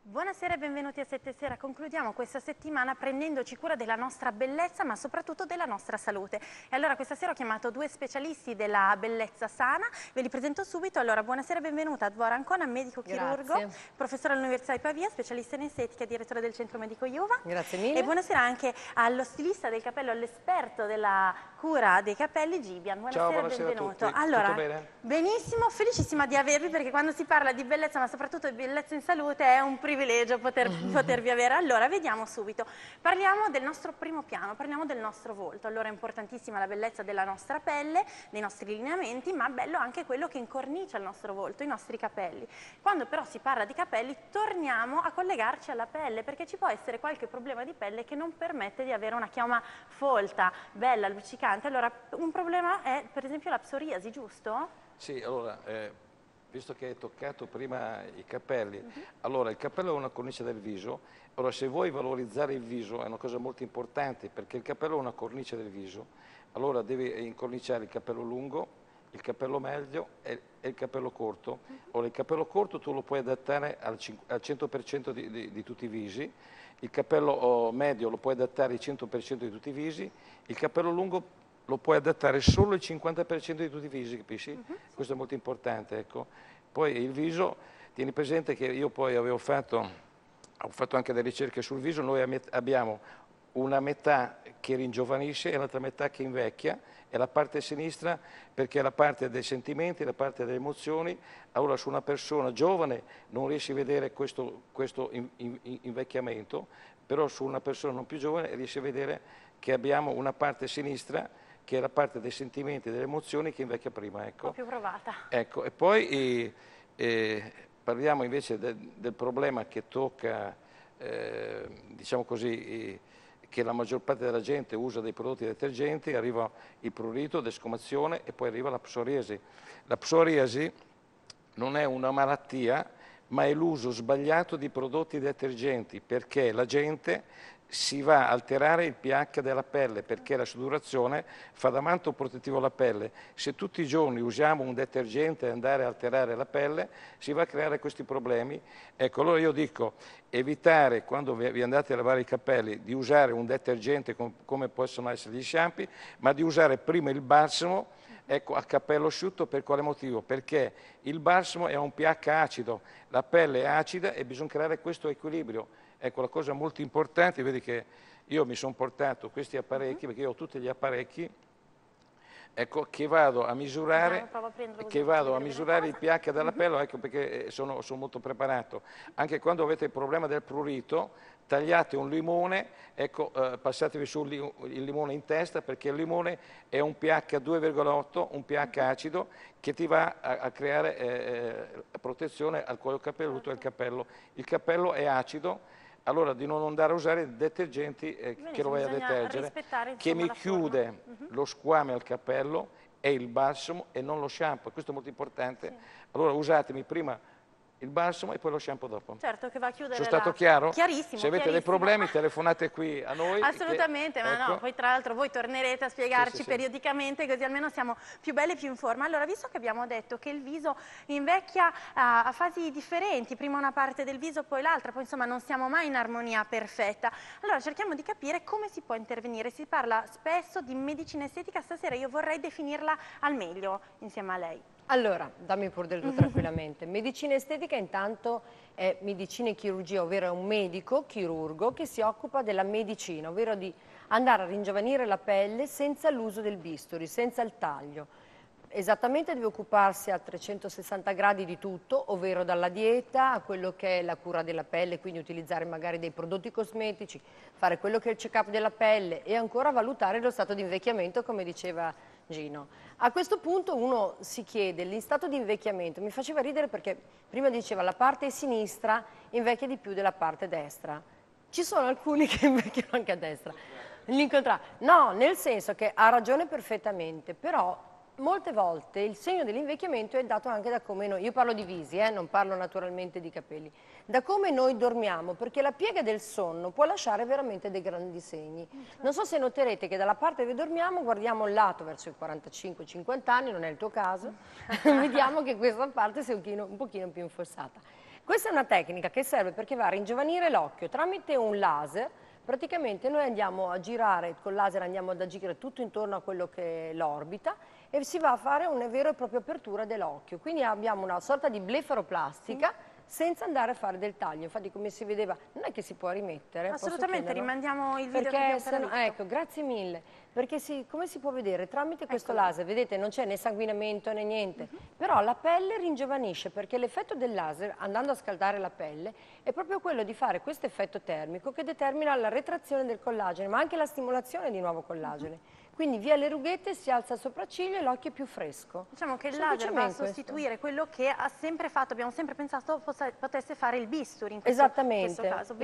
Buonasera e benvenuti a Sette Sera. Concludiamo questa settimana prendendoci cura della nostra bellezza, ma soprattutto della nostra salute. E allora questa sera ho chiamato due specialisti della bellezza sana, ve li presento subito. Allora, buonasera e benvenuta a Dvora Ancona, medico chirurgo, professore all'Università di Pavia, specialista in estetica, direttore del Centro Medico Iuva. Grazie mille. E buonasera anche allo stilista del capello, all'esperto della cura dei capelli, Gibian. Buonasera, ciao, buonasera benvenuto. a tutti. Allora, tutto bene? Benissimo, felicissima di avervi, perché quando si parla di bellezza, ma soprattutto di bellezza in salute, è un privilegio potervi avere. Allora, vediamo subito. Parliamo del nostro primo piano, parliamo del nostro volto. Allora, è importantissima la bellezza della nostra pelle, dei nostri lineamenti, ma bello anche quello che incornicia il nostro volto, i nostri capelli. Quando però si parla di capelli, torniamo a collegarci alla pelle, perché ci può essere qualche problema di pelle che non permette di avere una chioma folta, bella, luccicante. Allora, un problema è, per esempio, la psoriasi, giusto? Sì, allora, visto che hai toccato prima i capelli, allora il capello è una cornice del viso. Allora, se vuoi valorizzare il viso, è una cosa molto importante, perché il capello è una cornice del viso, allora devi incorniciare il capello lungo, il capello medio e il capello corto. Ora, il capello corto tu lo puoi adattare al 100% di tutti i visi, il capello medio lo puoi adattare al 100% di tutti i visi, il capello lungo lo puoi adattare solo il 50% di tutti i visi, capisci? Questo è molto importante, ecco. Poi il viso, tieni presente che io poi ho fatto anche delle ricerche sul viso, noi abbiamo una metà che ringiovanisce e l'altra metà che invecchia, e la parte sinistra perché è la parte dei sentimenti, la parte delle emozioni. Allora su una persona giovane non riesci a vedere questo invecchiamento, però su una persona non più giovane riesci a vedere che abbiamo una parte sinistra che è la parte dei sentimenti e delle emozioni che invecchia prima. Ecco. Un po' più provata. Ecco, e poi parliamo invece del problema che tocca, diciamo così, che la maggior parte della gente usa dei prodotti detergenti, arriva il prurito, desquamazione e poi arriva la psoriasi. La psoriasi non è una malattia, ma è l'uso sbagliato di prodotti detergenti, perché la gente si va a alterare il pH della pelle, perché la sudorazione fa da manto protettivo alla pelle. Se tutti i giorni usiamo un detergente e andare a alterare la pelle, si va a creare questi problemi. Ecco, allora io dico, evitare quando vi andate a lavare i capelli di usare un detergente come possono essere gli shampoo, ma di usare prima il balsamo, ecco, a capello asciutto. Per quale motivo? Perché il balsamo è un pH acido, la pelle è acida e bisogna creare questo equilibrio. Ecco, la cosa molto importante, vedi che io mi sono portato questi apparecchi, perché io ho tutti gli apparecchi, ecco, che vado a misurare, il pH della pelle, ecco, perché sono molto preparato. Anche quando avete il problema del prurito, tagliate un limone, ecco, passatevi il limone in testa, perché il limone è un pH 2,8, un pH acido, che ti va a creare protezione al cuoio capelluto e al capello. Il capello è acido, allora di non andare a usare detergenti che lo vai a detergere, che mi chiude lo squame al capello e il balsamo e non lo shampoo. Questo è molto importante. Sì. Allora usatemi prima il balsamo e poi lo shampoo dopo. Certo, che va a chiudere. Sono stato chiaro? Chiarissimo. Se avete dei problemi telefonate qui a noi. Assolutamente, ma ecco. No, poi tra l'altro voi tornerete a spiegarci periodicamente, così almeno siamo più belli e più in forma. Allora, visto che abbiamo detto che il viso invecchia a fasi differenti, prima una parte del viso, poi l'altra, poi insomma non siamo mai in armonia perfetta, allora cerchiamo di capire come si può intervenire. Si parla spesso di medicina estetica, stasera io vorrei definirla al meglio insieme a lei. Allora, dammi pure del tuo tranquillamente. Medicina estetica intanto è medicina e chirurgia, ovvero è un medico chirurgo che si occupa della medicina, ovvero di andare a ringiovanire la pelle senza l'uso del bisturi, senza il taglio. Esattamente deve occuparsi a 360 gradi di tutto, ovvero dalla dieta a quello che è la cura della pelle, quindi utilizzare magari dei prodotti cosmetici, fare quello che è il check-up della pelle e ancora valutare lo stato di invecchiamento, come diceva Gino. A questo punto uno si chiede, il stato di invecchiamento, mi faceva ridere perché prima diceva la parte sinistra invecchia di più della parte destra. Ci sono alcuni che invecchiano anche a destra. No, nel senso che ha ragione perfettamente, però molte volte il segno dell'invecchiamento è dato anche da come noi, io parlo di visi, non parlo naturalmente di capelli, da come noi dormiamo, perché la piega del sonno può lasciare veramente dei grandi segni. Non so se noterete che dalla parte dove dormiamo guardiamo il lato verso i 45-50 anni, non è il tuo caso, vediamo che questa parte sia un pochino più infossata. Questa è una tecnica che serve perché va a ringiovanire l'occhio tramite un laser. Praticamente noi andiamo a girare, col laser andiamo ad agire tutto intorno a quello che è l'orbita e si va a fare una vera e propria apertura dell'occhio. Quindi abbiamo una sorta di blefaroplastica senza andare a fare del taglio. Infatti come si vedeva, non è che si può rimettere. Assolutamente, rimandiamo il video perché che abbiamo appena visto. ecco, grazie mille. Perché come si può vedere? Tramite questo laser, vedete, non c'è né sanguinamento né niente, però la pelle ringiovanisce perché l'effetto del laser, andando a scaldare la pelle, è proprio quello di fare questo effetto termico che determina la retrazione del collagene, ma anche la stimolazione di nuovo collagene. Quindi via le rughette, si alza il sopracciglio e l'occhio è più fresco. Diciamo che il laser va a sostituire quello che ha sempre fatto, abbiamo sempre pensato potesse fare il bisturi in questo caso.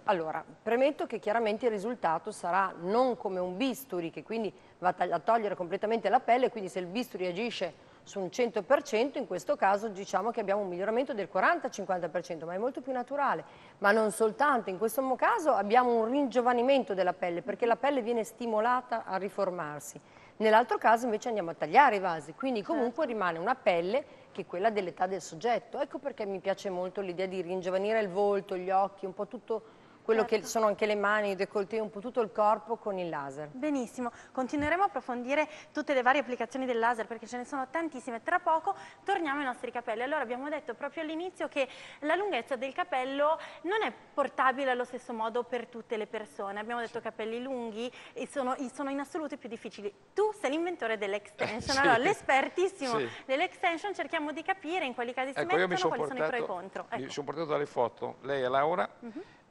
Allora, premetto che chiaramente il risultato sarà non come un bisturi, che quindi va a togliere completamente la pelle, quindi se il bisturi agisce su un 100%, in questo caso diciamo che abbiamo un miglioramento del 40-50%, ma è molto più naturale. Ma non soltanto, in questo caso abbiamo un ringiovanimento della pelle, perché la pelle viene stimolata a riformarsi. Nell'altro caso invece andiamo a tagliare i vasi, quindi comunque rimane una pelle che è quella dell'età del soggetto. Ecco perché mi piace molto l'idea di ringiovanire il volto, gli occhi, un po' tutto quello che sono anche le mani, i décolleté, un po' tutto il corpo con il laser. Benissimo, continueremo a approfondire tutte le varie applicazioni del laser perché ce ne sono tantissime. Tra poco torniamo ai nostri capelli. Allora abbiamo detto proprio all'inizio che la lunghezza del capello non è portabile allo stesso modo per tutte le persone. Abbiamo detto capelli lunghi e sono in assoluto i più difficili. Tu sei l'inventore dell'extension, allora l'espertissimo dell'extension, cerchiamo di capire in quali casi si mettono, quali sono i pro e i contro. Mi sono portato dalle foto, lei è Laura,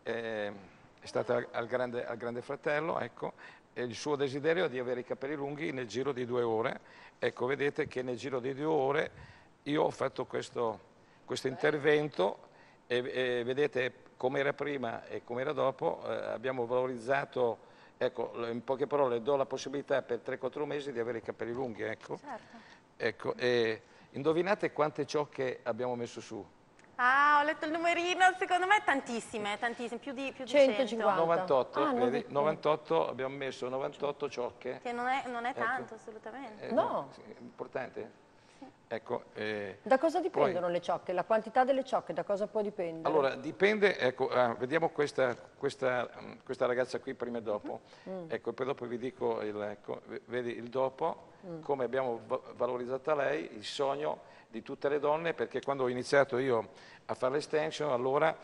è stata al grande fratello, ecco, e il suo desiderio è di avere i capelli lunghi nel giro di 2 ore. Ecco, vedete che nel giro di 2 ore io ho fatto questo intervento e vedete come era prima e come era dopo. Abbiamo valorizzato, ecco, in poche parole do la possibilità per 3-4 mesi di avere i capelli lunghi, ecco. Certo. Ecco, e indovinate quante ciocche abbiamo messo su? Ah, ho letto il numerino, secondo me tantissime, più di 150. 98, vedi? 98, abbiamo messo 98 ciocche. Che non è tanto, assolutamente. No. Importante? Sì. Ecco, da cosa dipendono le ciocche? La quantità delle ciocche, da cosa può dipendere? Allora, dipende, ecco, vediamo questa ragazza qui prima e dopo. Ecco, poi dopo vi dico, vedi il dopo, come abbiamo valorizzato lei, il sogno di tutte le donne, perché quando ho iniziato io a fare l'extension, allora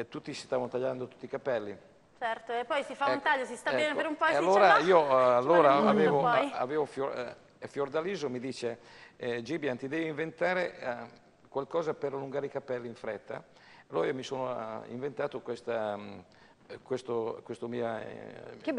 tutti si stavano tagliando tutti i capelli. Certo, e poi si fa un taglio, si sta bene per un po' e si allora dice io avevo Fiordaliso mi dice Gibian, ti devi inventare qualcosa per allungare i capelli in fretta. Allora io mi sono inventato questo mio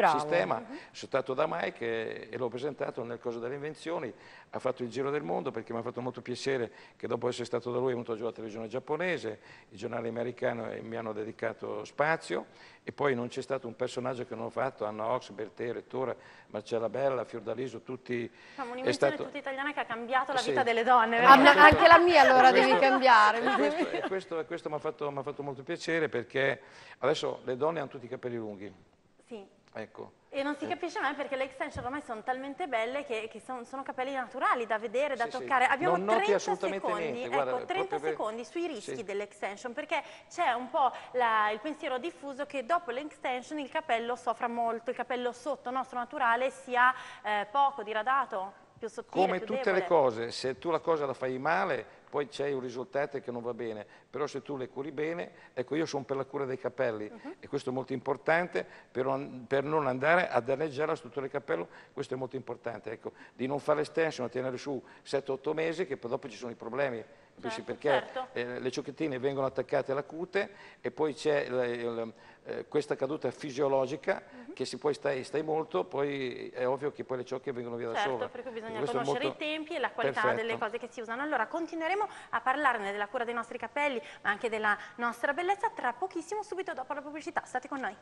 sistema, sono stato da Mike e l'ho presentato nel coso delle invenzioni, ha fatto il giro del mondo perché mi ha fatto molto piacere che dopo essere stato da lui è venuto giù alla televisione giapponese, i giornali americani mi hanno dedicato spazio e poi non c'è stato un personaggio che non ho fatto, Anna Ox, Bertè, Rettore, Marcella Bella, Fiordaliso, tutti... Un'invenzione tutta italiana che ha cambiato la vita delle donne. Anche la mia allora devi cambiare. Questo mi ha fatto molto piacere perché adesso le donne hanno tutti i capelli lunghi. Sì. Ecco. E non si capisce mai perché le extension ormai sono talmente belle che sono capelli naturali da vedere, da toccare. Abbiamo 30 secondi, guarda, 30 secondi sui rischi dell'extension, perché c'è un po' il pensiero diffuso che dopo l'extension il capello soffra molto, il capello sotto nostro naturale sia poco diradato, più sottile, come più tutte debole. le cose, se tu la cosa la fai male, poi c'è un risultato che non va bene, però se tu le curi bene, ecco io sono per la cura dei capelli e questo è molto importante per non andare a danneggiare la struttura del capello, questo è molto importante, ecco, di non fare l'estension, a tenere su 7-8 mesi che poi dopo ci sono i problemi. Perché le ciocchettine vengono attaccate alla cute e poi c'è questa caduta fisiologica che se poi stai molto, poi è ovvio che poi le ciocche vengono via da sola. Per cui bisogna conoscere i tempi e la qualità delle cose che si usano. Allora continueremo a parlarne della cura dei nostri capelli, ma anche della nostra bellezza tra pochissimo, subito dopo la pubblicità. State con noi.